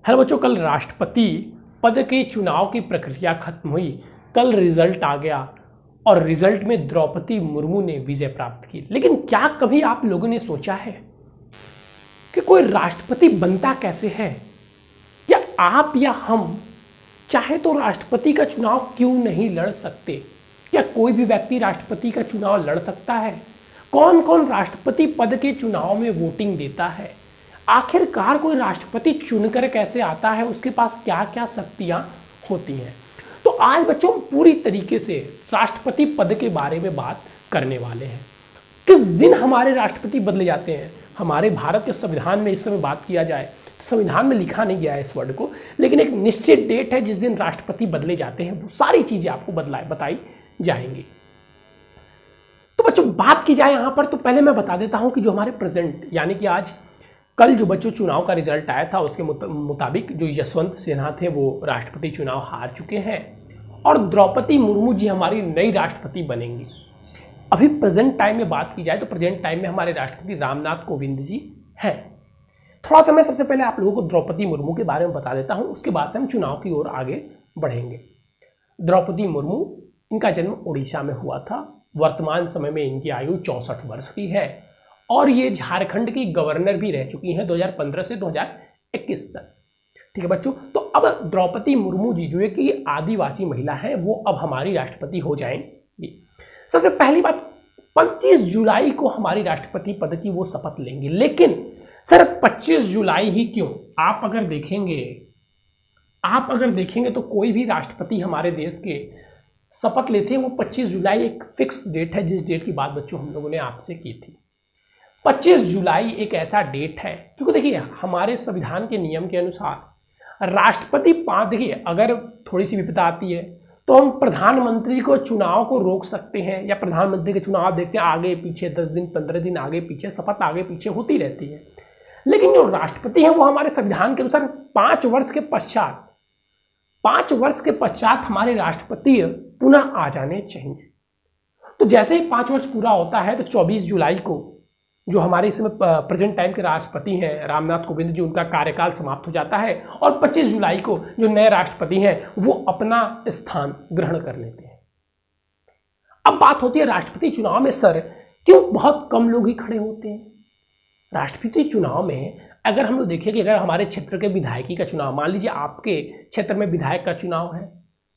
Hello बच्चों, कल राष्ट्रपति पद के चुनाव की प्रक्रिया खत्म हुई। कल रिजल्ट आ गया और रिजल्ट में द्रौपदी मुर्मू ने विजय प्राप्त की। लेकिन क्या कभी आप लोगों ने सोचा है कि कोई राष्ट्रपति बनता कैसे है? क्या आप या हम चाहे तो राष्ट्रपति का चुनाव क्यों नहीं लड़ सकते? क्या कोई भी व्यक्ति राष्ट्रपति का चुनाव लड़ सकता है? कौन कौन राष्ट्रपति पद के चुनाव में वोटिंग देता है? आखिरकार कोई राष्ट्रपति चुनकर कैसे आता है? उसके पास क्या क्या शक्तियां होती हैं? तो आज बच्चों पूरी तरीके से राष्ट्रपति पद के बारे में बात करने वाले हैं। किस दिन हमारे राष्ट्रपति बदले जाते हैं? हमारे भारत के संविधान में इस समय बात किया जाए तो संविधान में लिखा नहीं गया है इस वर्ड को, लेकिन एक निश्चित डेट है जिस दिन राष्ट्रपति बदले जाते हैं। वो सारी चीजें आपको बताई जाएंगी। तो बच्चों बात की जाए यहां पर, तो पहले मैं बता देता हूं कि जो हमारे प्रेजेंट यानी कि आज कल जो बच्चों चुनाव का रिजल्ट आया था उसके मुताबिक जो यशवंत सिन्हा थे वो राष्ट्रपति चुनाव हार चुके हैं और द्रौपदी मुर्मू जी हमारी नई राष्ट्रपति बनेंगी। अभी प्रेजेंट टाइम में बात की जाए तो प्रेजेंट टाइम में हमारे राष्ट्रपति रामनाथ कोविंद जी हैं। थोड़ा सा मैं सबसे पहले आप लोगों को द्रौपदी मुर्मू के बारे में बता देता हूं, उसके बाद से हम चुनाव की ओर आगे बढ़ेंगे। द्रौपदी मुर्मू, इनका जन्म उड़ीसा में हुआ था। वर्तमान समय में इनकी आयु 64 वर्ष की है और ये झारखंड की गवर्नर भी रह चुकी हैं 2015 से 2021 तक। ठीक है बच्चों, तो अब द्रौपदी मुर्मू जी जो है कि आदिवासी महिला है वो अब हमारी राष्ट्रपति हो जाएंगी। सबसे पहली बात, 25 जुलाई को हमारी राष्ट्रपति पद की वो शपथ लेंगे। लेकिन सर 25 जुलाई ही क्यों? आप अगर देखेंगे तो कोई भी राष्ट्रपति हमारे देश के शपथ लेते हैं वो 25 जुलाई एक फिक्स डेट है, जिस डेट की बात बच्चों हम लोगों ने आपसे की थी। 25 जुलाई एक ऐसा डेट है क्योंकि देखिए हमारे संविधान के नियम के अनुसार राष्ट्रपति देखिए अगर थोड़ी सी विपदा आती है तो हम प्रधानमंत्री को चुनाव को रोक सकते हैं, या प्रधानमंत्री के चुनाव देखते हैं आगे पीछे 10 दिन 15 दिन आगे पीछे, शपथ आगे पीछे होती रहती है। लेकिन जो राष्ट्रपति है वो हमारे संविधान के अनुसार 5 वर्ष के पश्चात हमारे राष्ट्रपति पुनः आ जाने चाहिए। तो जैसे ही 5 वर्ष पूरा होता है तो 24 जुलाई को जो हमारे इसमें प्रेजेंट टाइम के राष्ट्रपति हैं रामनाथ कोविंद जी, उनका कार्यकाल समाप्त हो जाता है और 25 जुलाई को जो नए राष्ट्रपति हैं वो अपना स्थान ग्रहण कर लेते हैं। अब बात होती है राष्ट्रपति चुनाव में सर क्यों बहुत कम लोग ही खड़े होते हैं? राष्ट्रपति चुनाव में अगर हम लोग देखें कि अगर हमारे क्षेत्र के विधायकी का चुनाव, मान लीजिए आपके क्षेत्र में विधायक का चुनाव है,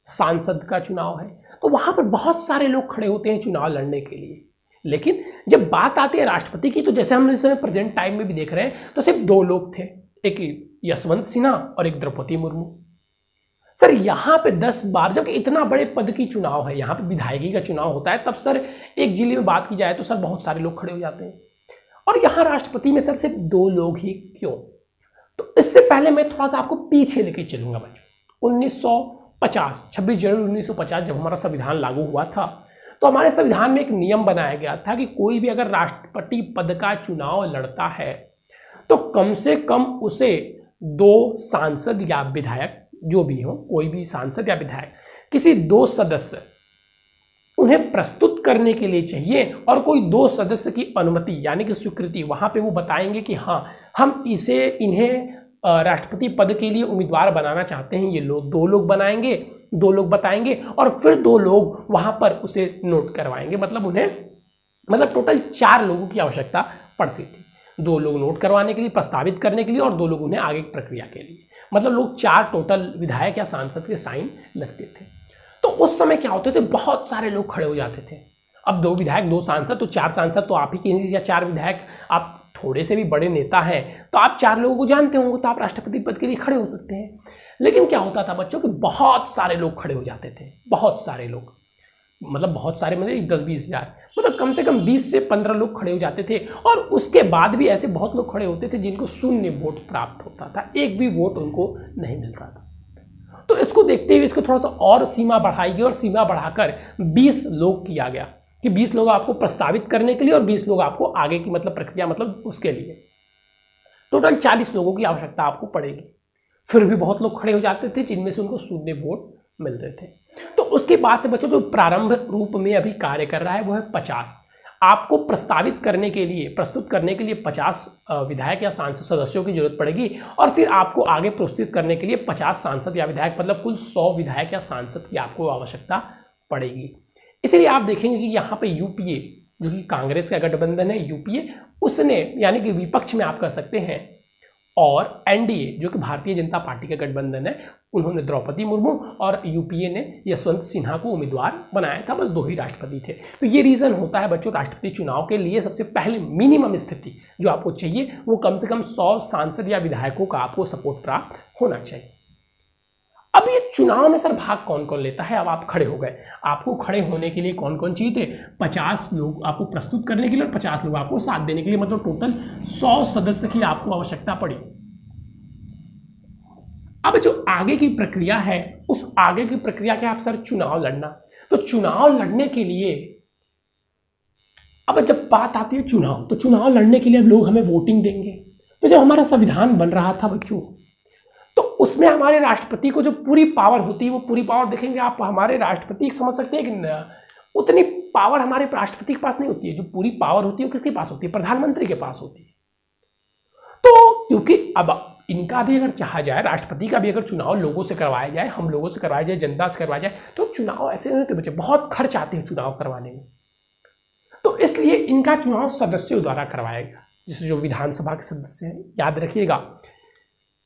सांसद का चुनाव है, तो वहां पर बहुत सारे लोग खड़े होते हैं चुनाव लड़ने के लिए। लेकिन जब बात आती है राष्ट्रपति की तो जैसे हम इस समय प्रेजेंट टाइम में भी देख रहे हैं तो सिर्फ 2 लोग थे, एक यशवंत सिन्हा और एक द्रौपदी मुर्मू। सर यहाँ पे 10 बार, जबकि इतना बड़े पद की चुनाव है, यहाँ पे विधायकी का चुनाव होता है, तब सर एक जिले में बात की जाए तो सर बहुत सारे लोग खड़े हो जाते हैं और यहाँ राष्ट्रपति में सर सिर्फ 2 लोग ही क्यों? तो इससे पहले मैं थोड़ा सा आपको पीछे लेके चलूंगा बच्चों। 1950 26 जनवरी 1950 जब हमारा संविधान लागू हुआ था तो हमारे संविधान में एक नियम बनाया गया था कि कोई भी अगर राष्ट्रपति पद का चुनाव लड़ता है तो कम से कम उसे 2 सांसद या विधायक, जो भी हो, कोई भी सांसद या विधायक, किसी 2 सदस्य उन्हें प्रस्तुत करने के लिए चाहिए और कोई 2 सदस्य की अनुमति यानी कि स्वीकृति, वहां पे वो बताएंगे कि हाँ हम इन्हें राष्ट्रपति पद के लिए उम्मीदवार बनाना चाहते हैं। ये लोग 2 लोग बनाएंगे, 2 लोग बताएंगे और फिर 2 लोग वहां पर उसे नोट करवाएंगे। मतलब टोटल 4 लोगों की आवश्यकता पड़ती थी। 2 लोग नोट करवाने के लिए, प्रस्तावित करने के लिए और 2 लोग उन्हें आगे की प्रक्रिया के लिए। मतलब लोग 4 टोटल विधायक या सांसद के साइन लगते थे। तो उस समय क्या होते थे, बहुत सारे लोग खड़े हो जाते थे। अब 2 विधायक 2 सांसद, तो 4 सांसद तो आप ही कीजिए, या 4 विधायक, आप थोड़े से भी बड़े नेता हैं तो आप 4 लोगों को जानते होंगे तो आप राष्ट्रपति पद के लिए खड़े हो सकते हैं। लेकिन क्या होता था बच्चों कि बहुत सारे लोग खड़े हो जाते थे, बहुत सारे लोग, मतलब बहुत सारे, मतलब 10-20 हजार, मतलब कम से कम 20 से 15 लोग खड़े हो जाते थे और उसके बाद भी ऐसे बहुत लोग खड़े होते थे जिनको शून्य वोट प्राप्त होता था, एक भी वोट उनको नहीं मिलता था। तो इसको देखते हुए इसको थोड़ा सा और सीमा बढ़ाई गई और सीमा बढ़ाकर 20 लोग किया गया कि 20 लोग आपको प्रस्तावित करने के लिए और 20 लोग आपको आगे की मतलब प्रक्रिया, मतलब उसके लिए टोटल 40 लोगों की आवश्यकता आपको पड़ेगी। फिर भी बहुत लोग खड़े हो जाते थे जिनमें से उनको शून्य वोट मिलते थे। तो उसके बाद से बच्चों जो प्रारंभ रूप में अभी कार्य कर रहा है वो है 50। आपको प्रस्तावित करने के लिए, प्रस्तुत करने के लिए 50 विधायक या सांसद सदस्यों की जरूरत पड़ेगी और फिर आपको आगे प्रोत्साहित करने के लिए 50 सांसद या विधायक, मतलब कुल 100 विधायक या सांसद की आपको आवश्यकता पड़ेगी। इसलिए आप देखेंगे कि यहाँ पे यूपीए, जो कि कांग्रेस का गठबंधन है, यूपीए उसने, यानी कि विपक्ष में आप कह सकते हैं, और एनडीए जो कि भारतीय जनता पार्टी का गठबंधन है, उन्होंने द्रौपदी मुर्मू और यूपीए ने यशवंत सिन्हा को उम्मीदवार बनाया था। बस 2 ही राष्ट्रपति थे। तो ये रीजन होता है बच्चों, राष्ट्रपति चुनाव के लिए सबसे पहले मिनिमम स्थिति जो आपको चाहिए वो कम से कम 100 सांसद या विधायकों का आपको सपोर्ट प्राप्त होना चाहिए। अब ये चुनाव में सर भाग कौन कौन लेता है? अब आप खड़े हो गए, आपको खड़े होने के लिए कौन कौन चाहिए थे? 50 लोग आपको प्रस्तुत करने के लिए और 50 लोग आपको साथ देने के लिए, मतलब टोटल 100 सदस्य की आपको आवश्यकता पड़ी। अब जो आगे की प्रक्रिया है, उस आगे की प्रक्रिया क्या? आप सर चुनाव लड़ना। तो चुनाव लड़ने के लिए, अब जब बात आती है चुनाव, तो चुनाव लड़ने के लिए लोग हमें वोटिंग देंगे। तो जब हमारा संविधान बन रहा था बच्चों, तो उसमें हमारे राष्ट्रपति को जो पूरी पावर होती है, वो पूरी पावर देखेंगे आप, हमारे राष्ट्रपति समझ सकते हैं कि उतनी पावर हमारे राष्ट्रपति के पास नहीं होती है। जो पूरी पावर होती है वो किसके पास होती है? प्रधानमंत्री के पास होती है। तो क्योंकि अब इनका भी अगर चाहा जाए, राष्ट्रपति का भी अगर चुनाव लोगों से करवाया जाए, हम लोगों से करवाया जाए, जनता से करवाया जाए, तो चुनाव ऐसे नहीं होते बच्चे, बहुत खर्च आते हैं चुनाव करवाने में। तो इसलिए इनका चुनाव सदस्यों द्वारा करवाया गया, जैसे जो विधानसभा के सदस्य हैं। याद रखिएगा,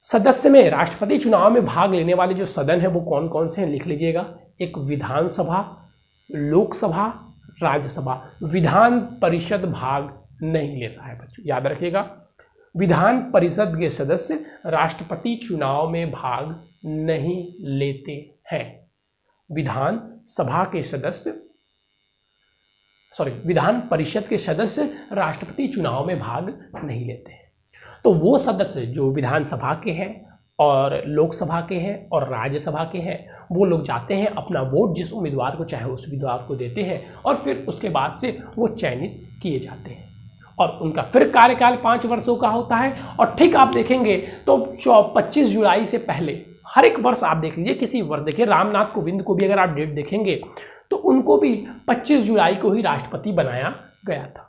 सदस्य में राष्ट्रपति चुनाव में भाग लेने वाले जो सदन है वो कौन कौन से हैं, लिख लीजिएगा। एक विधानसभा, लोकसभा, राज्यसभा। विधान परिषद भाग नहीं लेता है बच्चों, याद रखिएगा। विधान परिषद के सदस्य राष्ट्रपति चुनाव में भाग नहीं लेते हैं। विधान सभा के सदस्य, विधान परिषद के सदस्य राष्ट्रपति चुनाव में भाग नहीं लेते हैं। तो वो सदस्य जो विधानसभा के हैं और लोकसभा के हैं और राज्यसभा के हैं, वो लोग जाते हैं, अपना वोट जिस उम्मीदवार को चाहे उस उम्मीदवार को देते हैं और फिर उसके बाद से वो चयनित किए जाते हैं और उनका फिर कार्यकाल 5 वर्षों का होता है। और ठीक आप देखेंगे तो 25 जुलाई से पहले हर एक वर्ष आप देख लीजिए, किसी वर्ष देखिए, रामनाथ कोविंद को भी अगर आप डेट देखेंगे तो उनको भी 25 जुलाई को ही राष्ट्रपति बनाया गया था।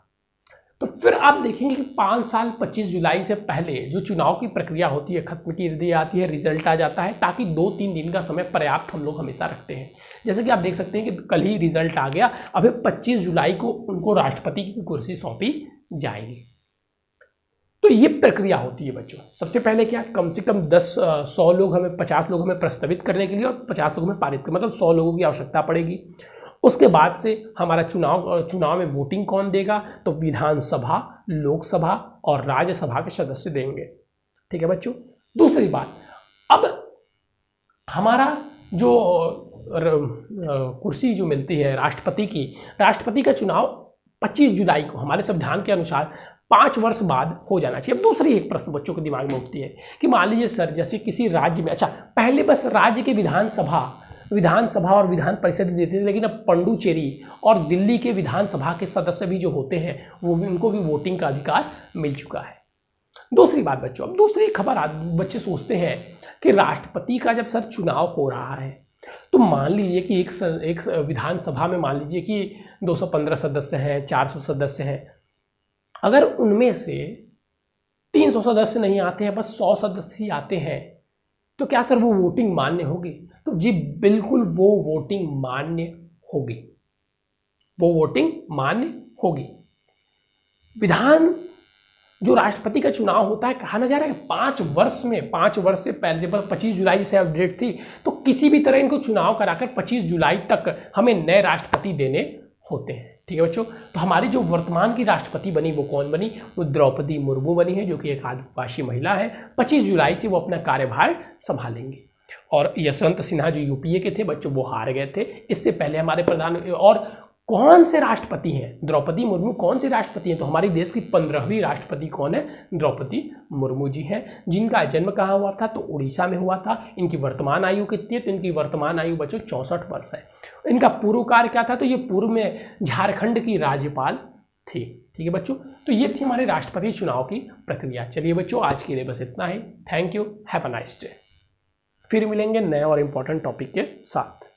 तो फिर आप देखेंगे कि 5 साल 25 जुलाई से पहले जो चुनाव की प्रक्रिया होती है खत्म कर दी जाती है, रिजल्ट आ जाता है, ताकि 2-3 दिन का समय पर्याप्त हम लोग हमेशा रखते हैं। जैसे कि आप देख सकते हैं कि कल ही रिजल्ट आ गया, अभी 25 जुलाई को उनको राष्ट्रपति की कुर्सी सौंपी जाएगी। तो ये प्रक्रिया होती है बच्चों। सबसे पहले क्या, कम से कम 100 लोग हमें, 50 लोग हमें प्रस्तावित करने के लिए और 50 लोग हमें पारित करने, मतलब 100 लोगों की आवश्यकता पड़ेगी। उसके बाद से हमारा चुनाव में वोटिंग कौन देगा? तो विधानसभा, लोकसभा और राज्यसभा के सदस्य देंगे। ठीक है बच्चों। दूसरी बात, अब हमारा जो कुर्सी जो मिलती है राष्ट्रपति का चुनाव 25 जुलाई को हमारे संविधान के अनुसार 5 वर्ष बाद हो जाना चाहिए। अब दूसरी एक प्रश्न बच्चों के दिमाग में उठती है कि मान लीजिए सर, जैसे किसी राज्य में, अच्छा पहले बस राज्य के विधानसभा और विधान परिषद देते थे, लेकिन अब पंडुचेरी और दिल्ली के विधानसभा के सदस्य भी जो होते हैं वो भी, उनको भी वोटिंग का अधिकार मिल चुका है। दूसरी बात बच्चों, अब दूसरी खबर बच्चे सोचते हैं कि राष्ट्रपति का जब सर चुनाव हो रहा है तो मान लीजिए कि एक विधानसभा में मान लीजिए कि 215 सदस्य हैं, 400 सदस्य हैं, अगर उनमें से 300 सदस्य नहीं आते हैं, बस 100 सदस्य ही आते हैं, तो क्या सर वो वोटिंग मान्य होगी? तो जी बिल्कुल वो वोटिंग मान्य होगी, वो वोटिंग मान्य होगी। विधान जो राष्ट्रपति का चुनाव होता है, कहा ना जा रहा है 5 वर्ष से पहले, 25 जुलाई से अपडेट थी, तो किसी भी तरह इनको चुनाव कराकर 25 जुलाई तक हमें नए राष्ट्रपति देने होते हैं। ठीक है बच्चों। तो हमारी जो वर्तमान की राष्ट्रपति बनी वो कौन बनी? वो द्रौपदी मुर्मू बनी है, जो कि एक आदिवासी महिला है। 25 जुलाई से वो अपना कार्यभार संभालेंगे। और यशवंत सिन्हा जो यूपीए के थे बच्चों, वो हार गए थे। इससे पहले हमारे प्रधान, और कौन से राष्ट्रपति हैं? द्रौपदी मुर्मू कौन से राष्ट्रपति हैं? तो हमारे देश की 15वीं राष्ट्रपति कौन है? द्रौपदी मुर्मू जी हैं, जिनका जन्म कहाँ हुआ था? तो उड़ीसा में हुआ था। इनकी वर्तमान आयु कितनी है? तो इनकी वर्तमान आयु बच्चों 64 वर्ष है। इनका पूर्व कार्य क्या था? तो ये पूर्व में झारखंड की राज्यपाल थी। ठीक है बच्चों। तो ये थी हमारे राष्ट्रपति चुनाव की प्रक्रिया। चलिए बच्चों, आज के लिए बस इतना ही। Thank you, have a nice day. फिर मिलेंगे नए और इम्पोर्टेंट टॉपिक के साथ।